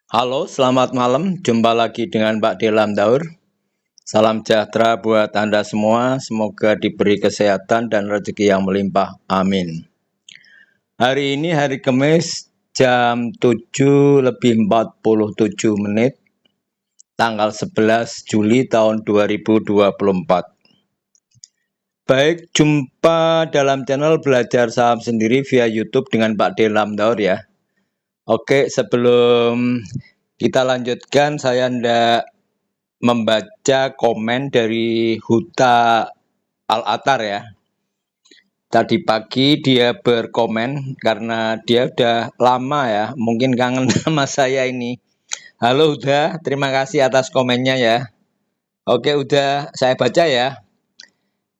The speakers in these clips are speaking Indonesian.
Halo, selamat malam. Jumpa lagi dengan Pak Delam Daur. Salam sejahtera buat Anda semua. Semoga diberi kesehatan dan rezeki yang melimpah. Amin. Hari ini hari Kamis jam 7:47, tanggal 11 Juli tahun 2024. Baik, jumpa dalam channel Belajar Saham Sendiri via YouTube dengan Pak Delam Daur ya. Oke, sebelum kita lanjutkan, saya hendak membaca komen dari Huta Al-Atar ya. Tadi pagi dia berkomen karena dia udah lama ya, mungkin kangen sama saya ini. Halo Huda, terima kasih atas komennya ya. Oke udah, saya baca ya.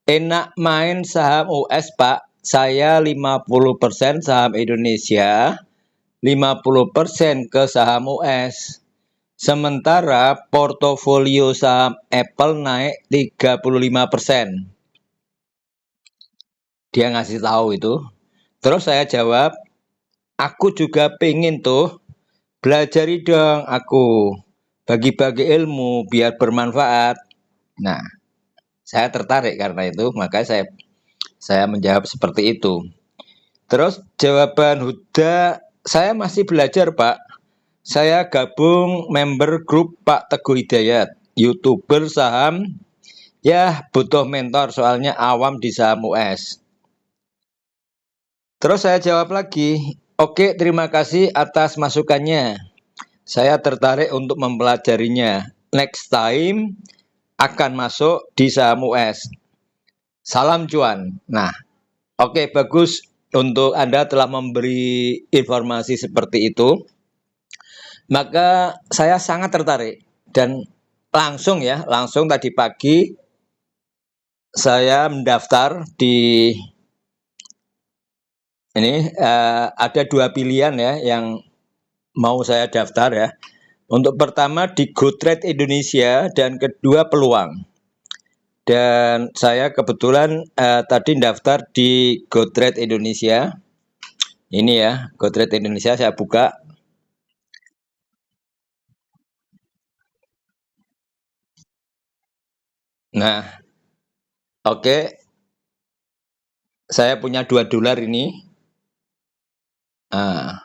Enak main saham US Pak, saya 50% saham Indonesia, 50% ke saham US. Sementara portofolio saham Apple naik 35%. Dia ngasih tahu itu. Terus saya jawab, aku juga pengen tuh, belajari dong aku. Bagi-bagi ilmu biar bermanfaat. Nah, saya tertarik karena itu, maka saya menjawab seperti itu. Terus jawaban Huda, saya masih belajar Pak. Saya gabung member grup Pak Teguh Hidayat, YouTuber saham. Ya, butuh mentor soalnya awam di saham US. Terus saya jawab lagi, oke terima kasih atas masukannya. Saya tertarik untuk mempelajarinya. Next time akan masuk di saham US. Salam cuan. Nah, oke bagus untuk Anda telah memberi informasi seperti itu. Maka saya sangat tertarik dan langsung tadi pagi saya mendaftar di ini ada dua pilihan ya yang mau saya daftar ya. Untuk pertama di GoTrade Indonesia dan kedua peluang. Dan saya kebetulan tadi daftar di GoTrade Indonesia. Ini ya, GoTrade Indonesia saya buka. Nah, oke. Saya punya $2 ini. Nah,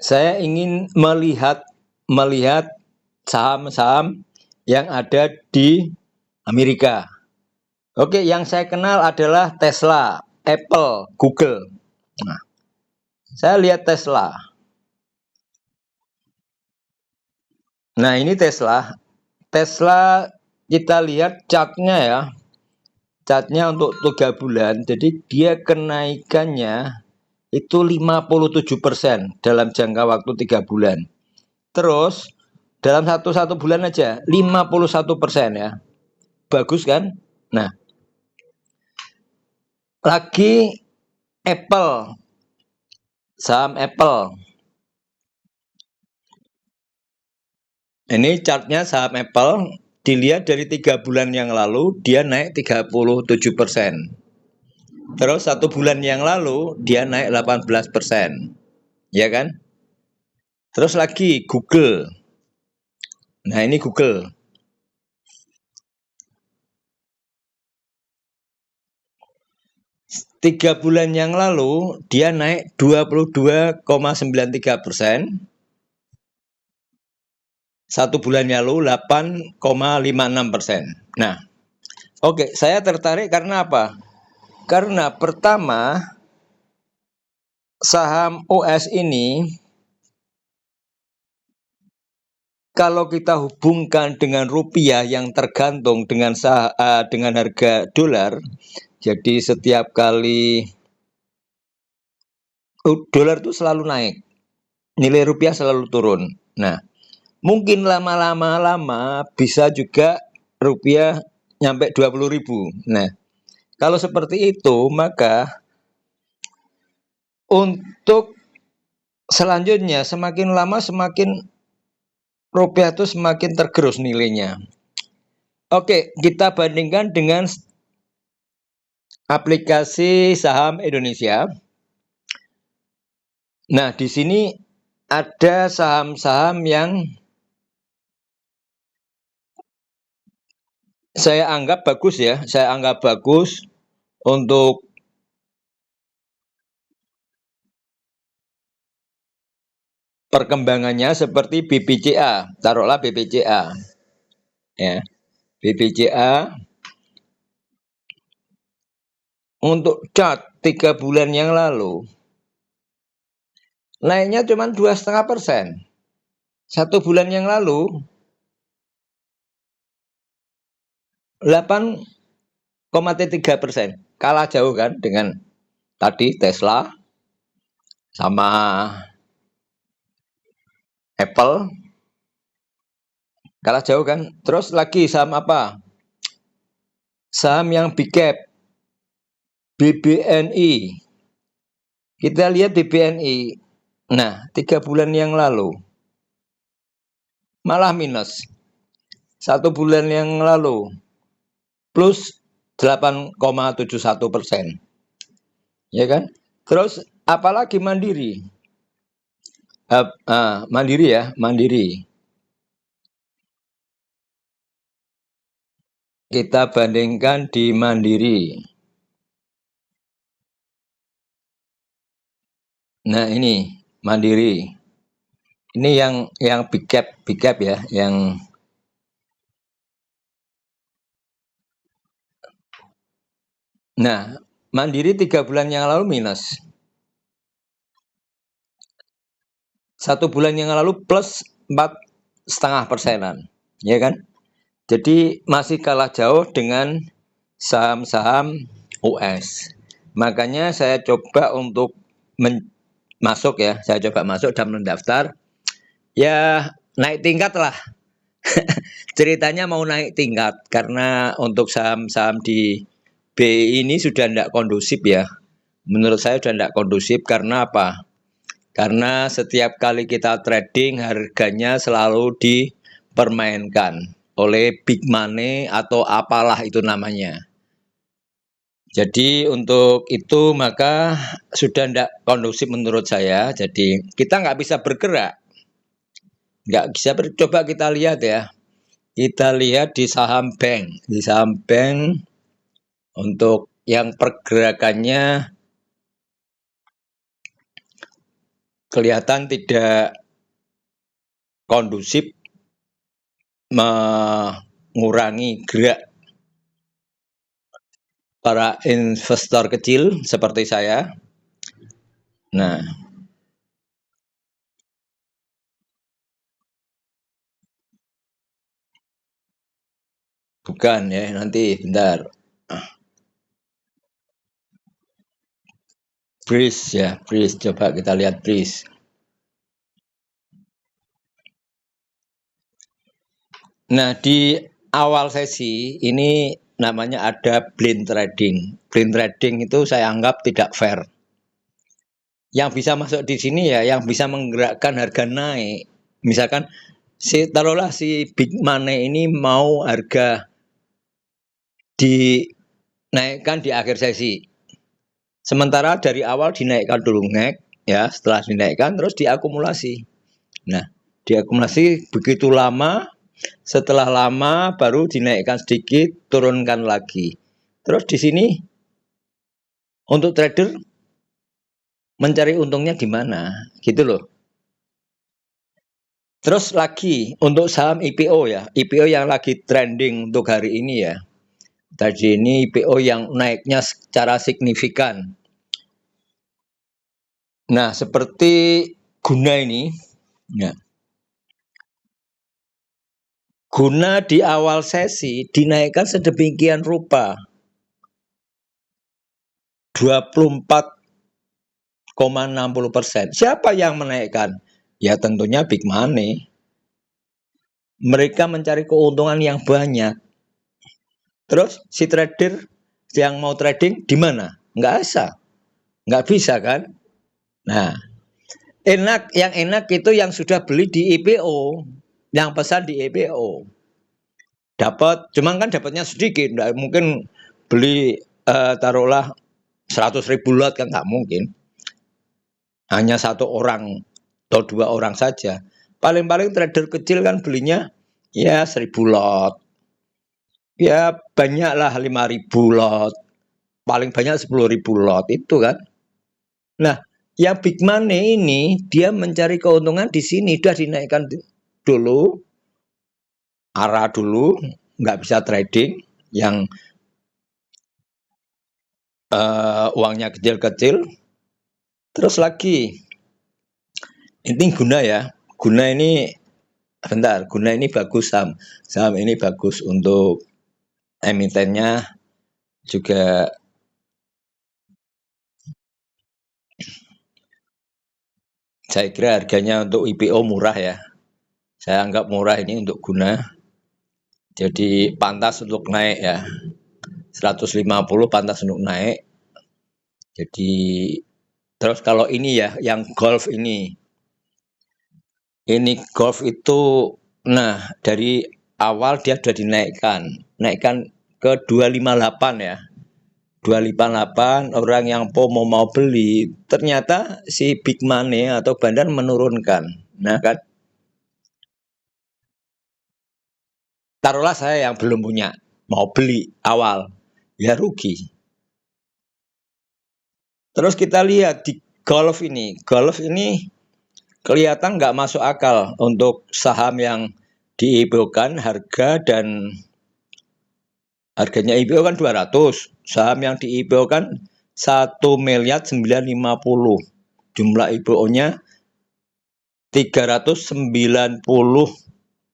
saya ingin melihat saham-saham yang ada di Amerika. Oke, yang saya kenal adalah Tesla, Apple, Google. Nah, saya lihat Tesla. Nah, ini Tesla. Tesla kita lihat chartnya ya. Chartnya untuk 3 bulan. Jadi dia kenaikannya itu 57% dalam jangka waktu 3 bulan. Terus dalam satu bulan aja 51% ya. Bagus kan? Nah, lagi Apple. Saham Apple. Ini chartnya saham Apple. Dilihat dari 3 bulan yang lalu dia naik 37%. Terus 1 bulan yang lalu dia naik 18%. Ya kan? Terus lagi Google. Nah, ini Google. Tiga bulan yang lalu dia naik 22,93%. 1 bulan yang lalu 8,56%. Nah, oke, saya tertarik karena apa? Karena pertama, saham US ini kalau kita hubungkan dengan rupiah yang tergantung dengan harga dolar, jadi setiap kali dolar itu selalu naik, nilai rupiah selalu turun. Nah, mungkin lama-lama bisa juga rupiah nyampe 20.000. Nah, kalau seperti itu maka untuk selanjutnya semakin lama semakin rupiah itu semakin tergerus nilainya. Oke, kita bandingkan dengan aplikasi saham Indonesia. Nah, di sini ada saham-saham yang saya anggap bagus ya, saya anggap bagus untuk perkembangannya seperti BBCA, taruhlah BBCA ya. BBCA untuk chart 3 bulan yang lalu naiknya cuma 2,5%. 1 bulan yang lalu 8,3%, kalah jauh kan dengan tadi Tesla sama Apple, kalah jauh kan. Terus lagi saham apa? Saham yang big cap, BBNI. Kita lihat BBNI. Nah, 3 bulan yang lalu malah minus. 1 bulan yang lalu plus 8,71%. Ya kan? Terus apalagi Mandiri? Mandiri ya, Mandiri. Kita bandingkan di Mandiri. Nah, ini Mandiri. Ini yang big cap ya, yang nah, Mandiri 3 bulan yang lalu minus. 1 bulan yang lalu plus 4,5%, ya kan? Jadi masih kalah jauh dengan saham-saham US. Makanya saya coba untuk masuk ya, saya coba masuk dan mendaftar. Ya naik tingkat lah. Ceritanya mau naik tingkat karena untuk saham-saham di BI ini sudah tidak kondusif ya. Menurut saya sudah tidak kondusif karena apa? Karena setiap kali kita trading harganya selalu dipermainkan oleh big money atau apalah itu namanya. Jadi untuk itu maka sudah tidak kondusif menurut saya. Jadi kita nggak bisa bergerak. Nggak bisa coba kita lihat ya. Kita lihat di saham bank. Di saham bank untuk yang pergerakannya kelihatan tidak kondusif, mengurangi gerak para investor kecil seperti saya. Nah, bukan ya, nanti bentar. Breeze ya, Breeze, coba kita lihat Breeze. Nah, di awal sesi ini namanya ada blind trading. Blind trading itu saya anggap tidak fair. Yang bisa masuk di sini ya, yang bisa menggerakkan harga naik. Misalkan taruhlah si big money ini mau harga dinaikkan di akhir sesi. Sementara dari awal dinaikkan dulu naik, ya setelah dinaikkan terus diakumulasi. Nah, diakumulasi begitu lama, setelah lama baru dinaikkan sedikit, turunkan lagi. Terus di sini untuk trader mencari untungnya gimana, gitu loh. Terus lagi untuk saham IPO ya, IPO yang lagi trending untuk hari ini ya. Tadi ini IPO yang naiknya secara signifikan. Nah, seperti Guna ini, ya. Guna di awal sesi dinaikkan sedemikian rupa 24,60%. Siapa yang menaikkan? Ya tentunya big money. Mereka mencari keuntungan yang banyak. Terus si trader yang mau trading di mana? Nggak bisa. Nggak bisa kan? Nah, yang enak itu yang sudah beli di IPO, yang pesan di IPO. Dapat, cuman kan dapatnya sedikit, nggak mungkin beli taruhlah 100.000 lot kan nggak mungkin. Hanya satu orang atau 2 orang saja. Paling-paling trader kecil kan belinya ya 1.000 lot. Ya banyaklah 5.000 lot. Paling banyak 10.000 lot itu kan. Nah, yang big money ini dia mencari keuntungan di sini, udah dinaikkan dulu, arah dulu, nggak bisa trading, yang uangnya kecil-kecil. Terus lagi, ini guna ya, guna ini bentar, guna ini bagus saham ini bagus untuk emitennya juga. Saya kira harganya untuk IPO murah ya. Saya anggap murah ini untuk guna. Jadi pantas untuk naik ya. 150 pantas untuk naik. Jadi terus kalau ini ya, yang golf ini. Ini golf itu nah dari awal dia sudah dinaikkan. Naikkan ke 258 ya. 258 orang yang mau beli, ternyata si big money atau bandar menurunkan. Nah kan, taruhlah saya yang belum punya, mau beli awal, ya rugi. Terus kita lihat di golf ini kelihatan nggak masuk akal untuk saham yang di-IPO-kan harganya IPO kan 200, saham yang di-IPO kan 1.950.000.000, jumlah IPO-nya 390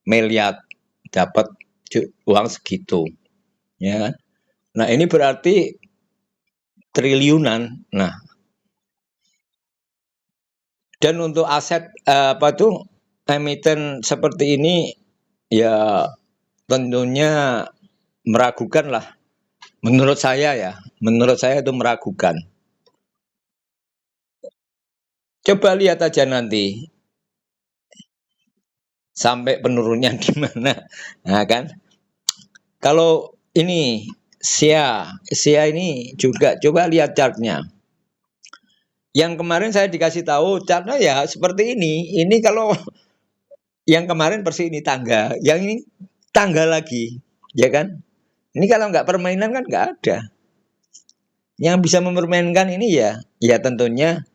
miliar, dapat uang segitu, ya kan? Nah ini berarti triliunan. Nah, dan untuk aset emiten seperti ini ya tentunya meragukan lah. Menurut saya itu meragukan. Coba lihat aja nanti sampai penurunnya di mana. Nah kan, kalau ini SIA ini juga coba lihat chartnya. Yang kemarin saya dikasih tahu chartnya ya seperti ini. Ini kalau yang kemarin persis ini tangga, yang ini tangga lagi, ya kan? Ini kalau nggak permainan kan nggak ada. Yang bisa mempermainkan ini ya tentunya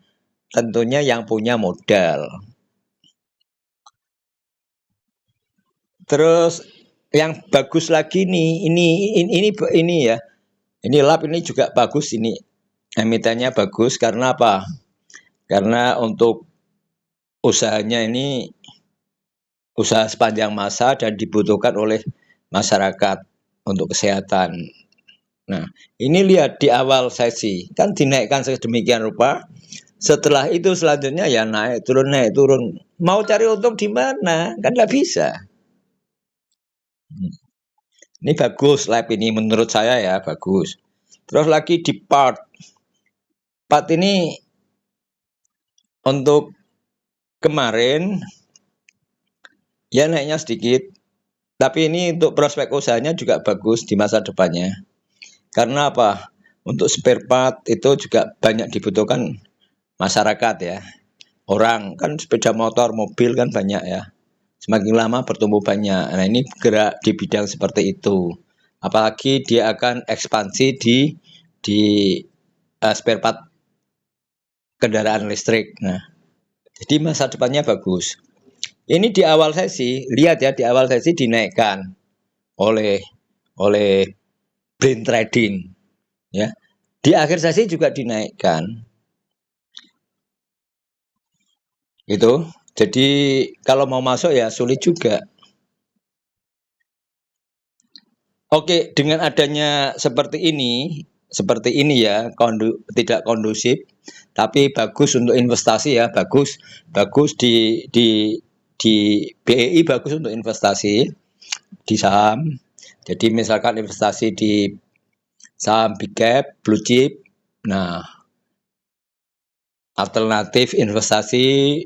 yang punya modal. Terus yang bagus lagi nih, ini ya. Ini lab ini juga bagus ini. Emitennya bagus karena apa? Karena untuk usahanya ini usaha sepanjang masa dan dibutuhkan oleh masyarakat untuk kesehatan. Nah, ini lihat di awal sesi kan dinaikkan sedemikian rupa. Setelah itu selanjutnya ya naik turun. Mau cari untung di mana? Kan nggak bisa. Ini bagus lab ini menurut saya ya bagus. Terus lagi di part ini untuk kemarin ya naiknya sedikit. Tapi ini untuk prospek usahanya juga bagus di masa depannya. Karena apa? Untuk spare part itu juga banyak dibutuhkan masyarakat ya. Orang kan sepeda motor, mobil kan banyak ya. Semakin lama bertumbuh banyak. Nah ini gerak di bidang seperti itu. Apalagi dia akan ekspansi di spare part kendaraan listrik. Nah, jadi masa depannya bagus. Ini di awal sesi, lihat ya di awal sesi dinaikkan oleh brain trading, ya. Di akhir sesi juga dinaikkan. Itu. Jadi kalau mau masuk ya sulit juga. Oke, dengan adanya seperti ini ya, tidak kondusif, tapi bagus untuk investasi ya, bagus di BEI bagus untuk investasi di saham. Jadi misalkan investasi di saham big cap, blue chip, nah alternatif investasi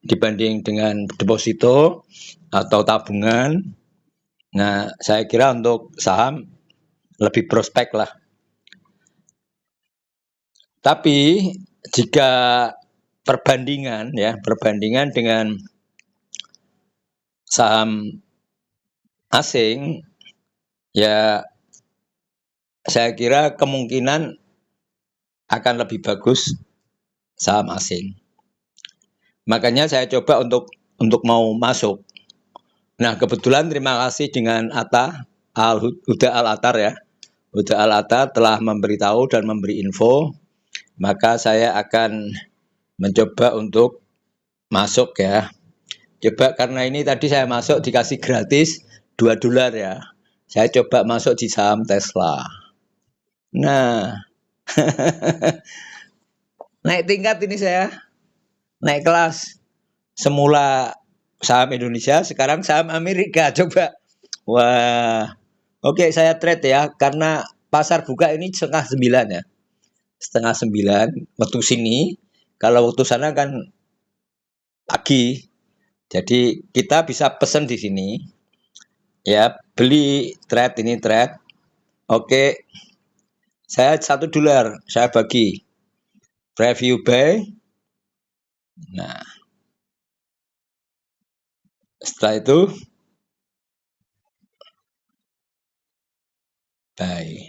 dibanding dengan deposito atau tabungan. Nah, saya kira untuk saham lebih prospek lah. Tapi jika perbandingan ya, perbandingan dengan saham asing, ya saya kira kemungkinan akan lebih bagus saham asing. Makanya saya coba untuk mau masuk. Nah, kebetulan terima kasih dengan Atta Huda Al-Attar ya. Huda Al-Attar telah memberitahu dan memberi info, maka saya akan mencoba untuk masuk ya. Coba karena ini tadi saya masuk dikasih gratis $2 ya. Saya coba masuk di saham Tesla. Nah, naik tingkat ini saya, naik kelas. Semula saham Indonesia, sekarang saham Amerika. Coba. Wah, oke saya trade ya, karena pasar buka ini 8:30 ya. 8:30 waktu sini. Kalau waktu sana kan pagi. Jadi kita bisa pesen di sini. Ya, beli trade ini trade. Oke. Saya $1, saya bagi. Preview buy. Nah, setelah itu buy.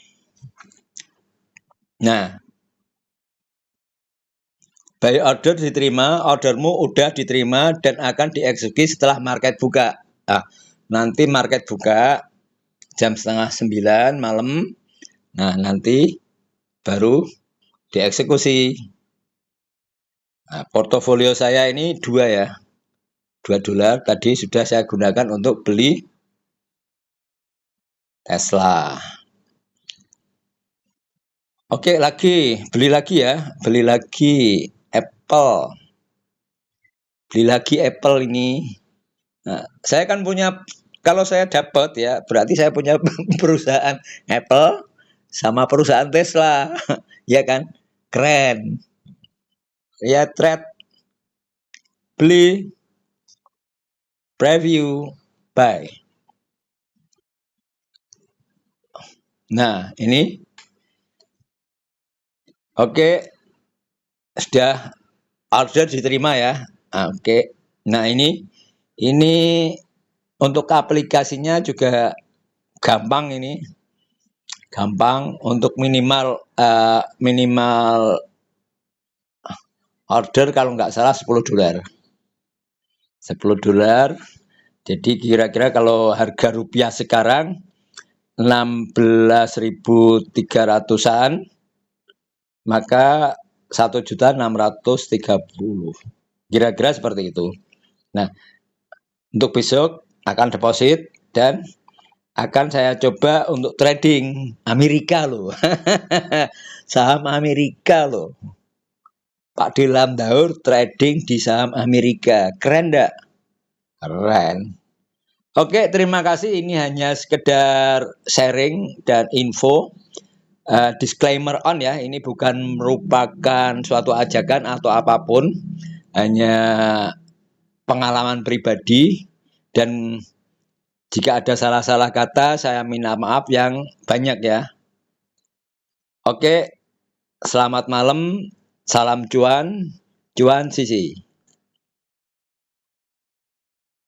Nah, buy order diterima, ordermu udah diterima dan akan dieksekusi setelah market buka. Nah, nanti market buka jam 8:30 malam. Nah, nanti baru dieksekusi. Nah, portofolio saya ini 2 ya. $2 tadi sudah saya gunakan untuk beli Tesla. Oke, beli lagi ya. Beli lagi Apple. Beli lagi Apple ini. Nah, saya kan punya, kalau saya dapat ya, berarti saya punya perusahaan Apple sama perusahaan Tesla. Ya kan? Keren. Ya, trade, beli, preview, buy. Nah, ini oke, sudah order diterima ya. Oke. Nah, ini untuk aplikasinya juga gampang ini. Gampang untuk minimal order kalau nggak salah $10. $10. Jadi kira-kira kalau harga rupiah sekarang 16.300-an, maka 1.630.000. Kira-kira seperti itu. Nah, untuk besok akan deposit dan akan saya coba untuk trading Amerika loh. Saham Amerika loh. Pak Dilam Daur trading di saham Amerika. Keren enggak? Keren. Oke, terima kasih. Ini hanya sekedar sharing dan info. Disclaimer on ya, ini bukan merupakan suatu ajakan atau apapun. Hanya pengalaman pribadi, dan jika ada salah-salah kata saya minta maaf yang banyak ya. Oke, selamat malam, salam cuan, cuan sisi.